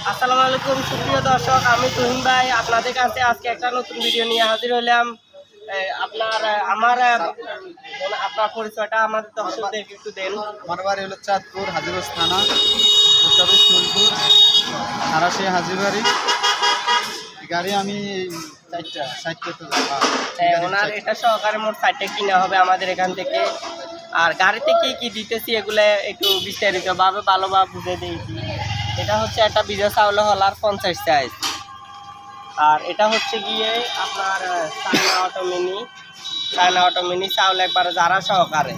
আসসালামু আলাইকুম সুপ্রিয় দর্শক, আমি তুহিন ভাই আপনাদের কাছে আজকে একটা নতুন ভিডিও নিয়ে হাজির হলাম। আপনার পরিচয়টা আমাদের দর্শকদের একটু দেন। আমার বাড়ি হলো চাঁদপুর হাজিগঞ্জ থানা, ফুলপুর হারাশি হাজিবাড়ি। গাড়ি আমি ওনার এটা সহকারে মোট 4টা কিনা হবে আমাদের এখান থেকে। আর গাড়িতে কি কি দিতেছি এগুলো একটু বিস্তারিতভাবে ভালোভাবে বুঝে দিয়েছি। এটা হচ্ছে একটা বিজয় চাউল হলার 50 সাইজ। আর এটা হচ্ছে গিয়ে আপনার চায়না অটো মিনি চাউল একবারে যারা সহকারে।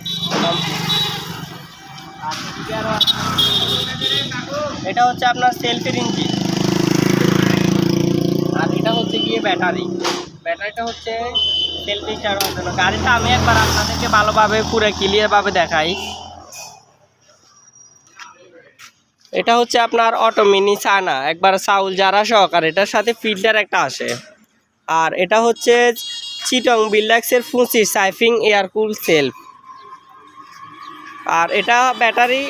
এটা হচ্ছে আপনার সেলফের ইঞ্জিন। আর এটা হচ্ছে গিয়ে ব্যাটারিটা হচ্ছে সেলফি স্টার্ট হওয়ার জন্য। গাড়িটা আমি একবার আপনাদেরকে ভালোভাবে পুরো ক্লিয়ারভাবে দেখাই। এটা হচ্ছে আপনার অটো মিনি চায়না একবার চাউল যারা সহকারে, এটার সাথে ফিল্টার একটা আসে। আর এটা হচ্ছে চিটং বিল্ডাক্সের 25 সাইফিং এয়ারকুল সেলফ। আর এটা ব্যাটারি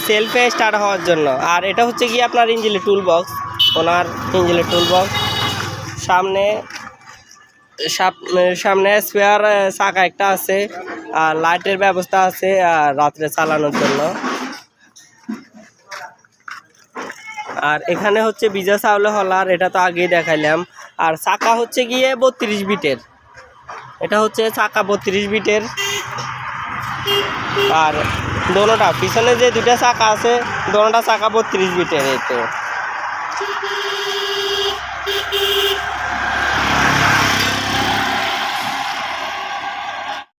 সেলফে স্টার্ট হওয়ার জন্য। আর এটা হচ্ছে গিয়ে আপনার ইঞ্জিনের টুল বক্স, ওনার ইঞ্জিনের টুল বক্স। সামনে স্পেয়ার চাকা একটা আছে, আর লাইটের ব্যবস্থা আছে আর রাত্রে চালানোর জন্য। আর এখানে হচ্ছে বিজা চাউল হলার, এটা তো আগেই দেখাইলাম। আর চাকা হচ্ছে গিয়ে 32 বিটের, এটা হচ্ছে চাকা 32 বিটের। আর দোনোটা পিছনে যে দুটা চাকা আছে, দোনোটা চাকা 32 বিটের। এই তো